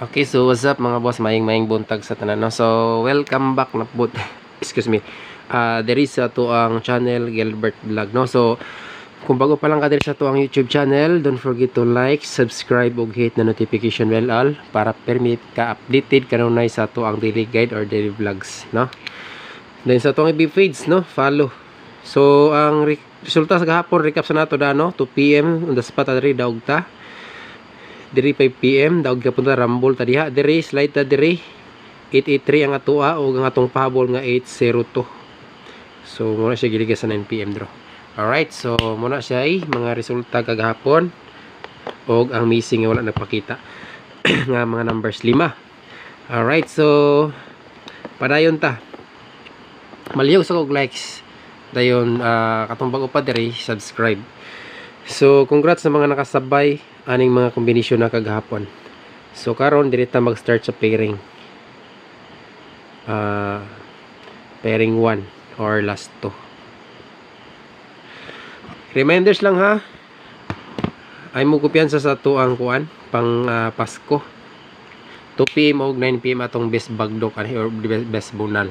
Okay, so what's up mga boss, maing buntag sa tanan, no? So welcome back na po. Excuse me. There is sa to ang channel Gilbert Vlog, no? So kung bago pa lang ka diri sa to ang YouTube channel, don't forget to like, subscribe ug hit na notification bell all para permit ka updated kanunay sa to ang daily guide or daily vlogs, no? Then sa to ang FB page, no? Follow. So ang resulta sa gahapon recap sa nato da, no? 2 PM on the spot diri daog ta. Diri 5 PM daog ka punta Rumble ta diha. Diri slide ta diri 883 ang atoa o ang atong pahabol nga 802. So muna siya giligay sa 9 PM draw. Alright, so muna siya ay mga resulta kagahapon o ang missing nga wala nagpakita nga mga numbers 5. Alright, so padayon ta. Maliyog sa kog likes. Dayon katong bago pa diri subscribe. So congrats sa mga nakasabay aning mga kombinasyon na kagahapon. So karon direta mag-start sa pairing. Pairing 1 or last 2. Reminders lang ha. Ay mo kumpiyansa sa tuang kuan pang Pasko. 2 PM o 9 PM atong best bagdok or best bunal.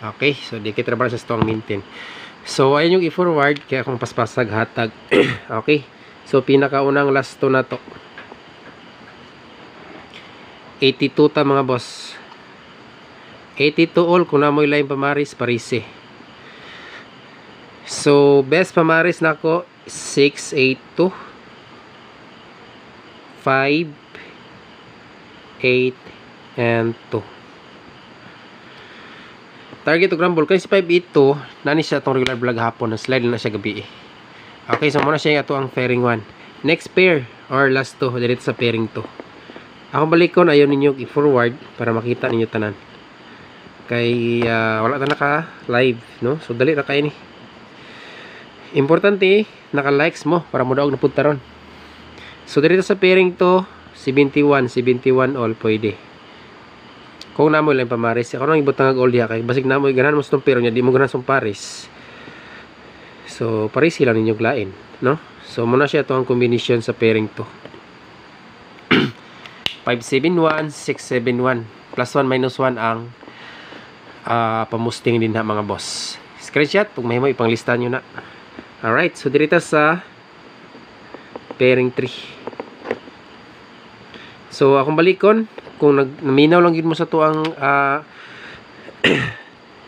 Okay, so di kita trabaho sa tuang maintain. So ayun yung i-forward kaya kung paspasag hatag. Okay. So pinakaunang last 2 na to. 82 ta mga boss. 82 all kung namoy lain pamaris parise. So best pamaris nako 682 5 8 and 2. Target og rumble kay si 582 nani siya tong regular vlog hapon na slide na siya gabi. Okay, so muna siya ato ang pairing 1. Next pair or last 2 dito sa pairing 2. Ako balikon ayon ninyo i-forward para makita ninyo tanan. Kay wala ta naka live, no? So dali ra kay ni. Importante naka-likes mo para mo daog na punta ron. So dito sa pairing 2, 71 all pwede. Kung namo lang pamaris, ako nang ibutang ag all diha kay basig namo ganahan mo sa pero nya di mo ganahan sa paris. So paris sila ninyo glain, no? So muna siya to ang combination sa pairing 2. 571 671 plus 1 minus 1 ang pamusting din na mga boss. Screenshot pag may mo ipanglista nyo na. Alright, so dirita sa pairing 3. So akong balikon kung naminaw lang gid mo sa to ang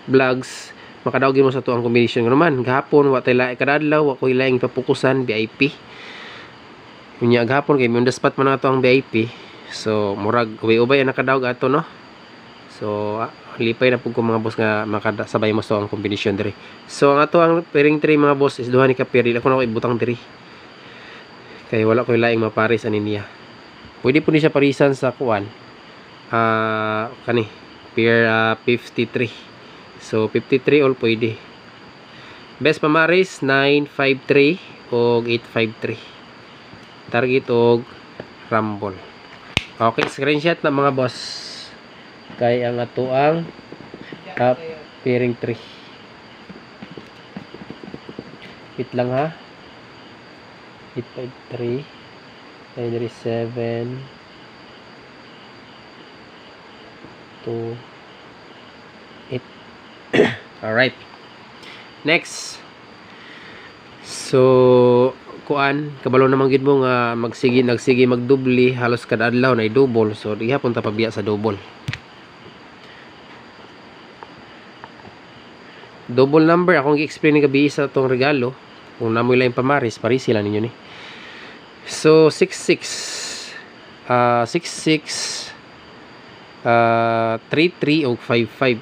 vlogs, makadaog mo sa to ang combination nga naman. Gahapon wa tay lain kadadlaw, wa koy laing papukusan VIP. Unya gahapon kay on the spot man ato ang VIP. So murag ubay-ubay ang nakadaog ato, no? So lipay na pug ko mga boss nga makasabay mo sa ang combination diri. So ang ato ang pairing 3 mga boss is duha ni ka pair, dili ako na ko ibutang diri. Kay wala koy laing maparis ani niya. Pwede po ni siya parisan sa kuan. Kani pair 53. So 53 all pwede. Best pamaris 953 og 853. Target og rumble. Okay, screenshot na mga boss. Kay ang ato ang pairing 3. Wait lang ha. 853 937 2 8. Alright. Next. So kuan kabalo naman gid mo nga nagsige magdubli halos kada adlaw na i-double. So di hapon ta pabiya sa double. Double number akong gi-explain ni gabi sa tong regalo. Kung namoy lain pamaris, paris sila ninyo ni. So 66 33 og 55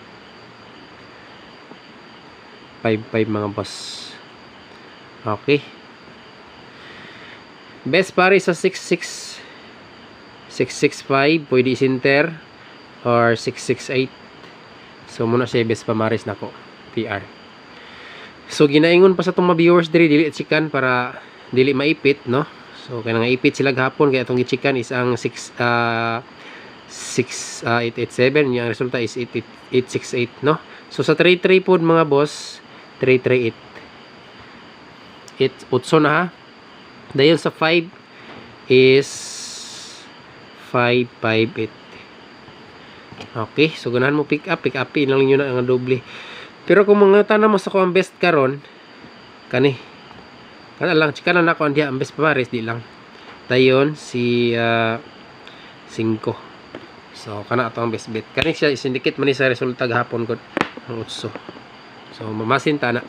mga boss. Okay. Best paris sa 66 665 pwede center or 668. So muna siya best pamaris nako PR. So ginaingon pa sa tong mga viewers diri dili chikan para dili maipit, no? So kaya nga ipit sila gahapon kaya itong gichikan is ang 887, yung resulta is 868, no? So sa 33 pod mga boss 338 8 na ha. Dahil sa 5 is 558. Okay, so ganahan mo pick up lang yun na ang doble. Pero kung mga tanah mo sa ko ang best karon kani kana lang chikanan ako ang diha ang best pares di lang dayon si 5. So kana ato ang best bet kani siya isindikit man ni sa resulta gahapon ko ang 8. So mamasin ta na.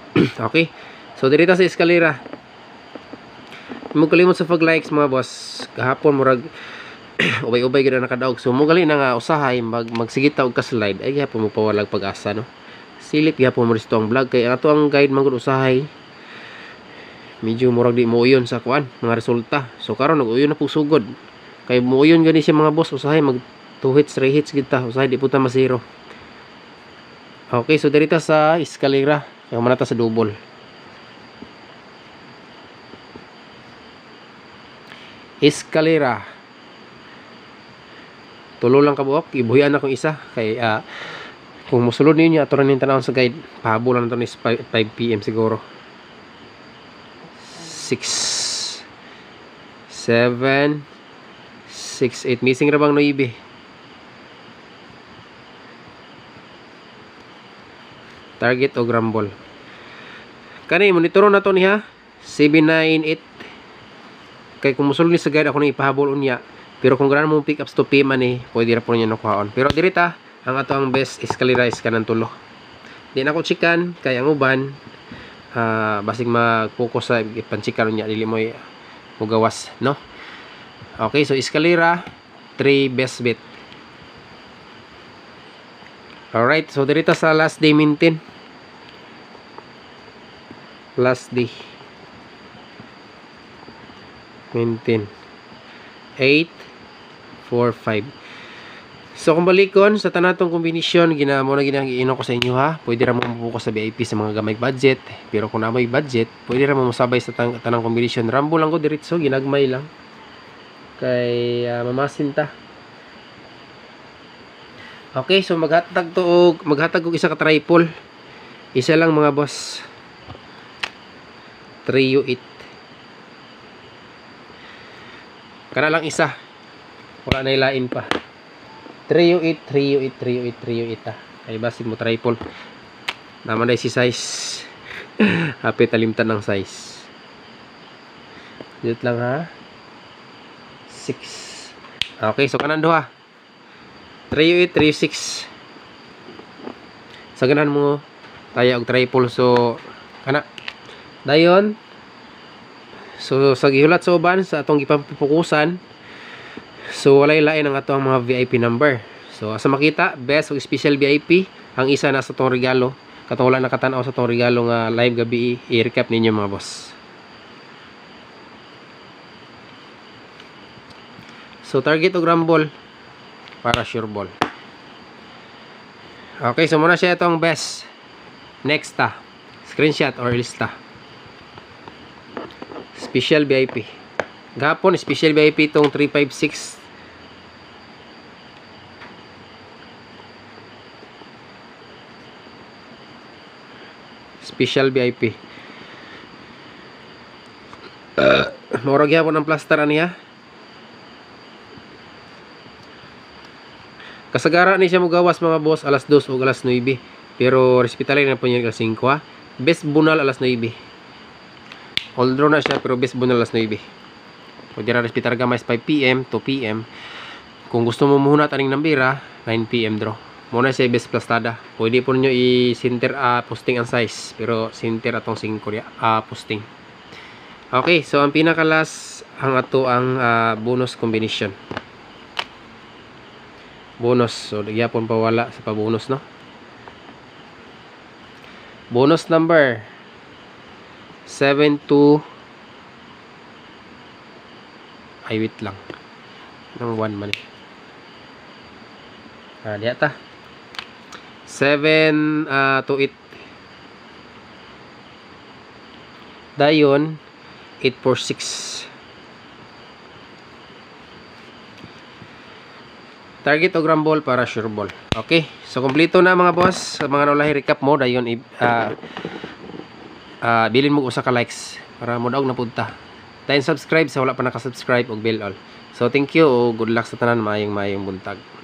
Okay, so dirita sa eskalera mo kalimot sa pag-likes mga boss. Gahapon murag ubay-ubay gid na nakadaog. So mo gali na nga usahay magsigita og ka-slide ay gihapon mo pawalag pag-asa no. Silip gihapon mo risto ang vlog kay ato ang guide man gud usahay. Medyo murag di mo uyon sa kuan mga resulta. So karon nag-uyon na pug sugod. Kay mo uyon gani siya mga boss usahay mag 2 hits 3 hits gid ta usahay di puta masiro. Okay, so dirita sa eskalera kay manata sa double. Eskalera. Tulo lang kabuok, ibuhian akong isa kay kung musulod ninyo ato rin tanawon sa guide, pahabolan na to ni 5 PM siguro. 6 7 6 8 missing ra bang 9? Target o grumble. Kani monitoron na to niya 7 9 8. Kay kung musulod ni sa guide ako nang ipahabol unya. Pero kung ganahan mo pick ups to pay man pwede ra po niya nakuhaon. Pero dirita ang ato ang best eskalera is kanang tulo. Di na ko chikan kay ang uban basig mag-focus sa ipanchikan niya dili mo mugawas no. Okay, so eskalera 3 best bet. Alright, so dirita sa last day maintain. Last day maintain 8 4 5. So kung balikon sa tanatong kombinasyon ginamo na ginang ko sa inyo ha. Pwede ra mo mabukas sa VIP sa mga gamay budget. Pero kung na may budget, pwede ra mo masabay sa tanang kombinasyon. Rambo lang ko diretso, ginagmay lang. Kay mamasin ta. Okay, so maghatag og isa ka triple. Isa lang mga boss. 3U8. Kana lang isa. Wala na ilain pa. 3U8, 3U8, 3U8, 3U8 Ay basig mo triple. Naman na si size. Hapit talimtan ng size. Dito lang ha. 6. Okay, so kanan duha. 3U8, 3U6. Sa ganan mo tayo og triple so kana. Dayon. So sa gihulat sa uban sa atong gipapukusan. So walay lain ang ato ang mga VIP number. So asa makita best o special VIP ang isa na sa tong regalo. Katong wala nakatan-aw sa tong regalo nga live gabi i-recap ninyo mga boss. So target o grumble para sure ball. Okay, so muna siya itong best. Next screenshot or lista. Special VIP. Gapon special VIP itong 356. Special VIP. Murag yapon ang plaster niya. Kasagara ni siya mugawas mga boss alas 2 o alas 9. Pero respetalay na po niya alas 5 ha. Best bunal alas 9. All draw na siya pero best bunal alas 9. Pwede na respetar gamay 5 PM, 2 PM. Kung gusto mo muna taning nambira, 9 PM draw. Muna siya best plastada. Pwede po ninyo i-center posting ang size. Pero center atong 5 posting. Okay, so ang pinakalas ang ato ang bonus combination. Bonus. So nagyapon pa wala sa pabonus no. Bonus number 72. Ay wait lang. Nang 1 man. Diya ta. 7 to 8. Dayon 846. Target o grumble para sure ball. Okay, so kompleto na mga boss. Sa mga nulahi recap mo dayon bilin mo usa ka likes para mo daog na punta. Then subscribe sa wala pa naka-subscribe og bell all. So thank you o good luck sa tanan, maayong buntag.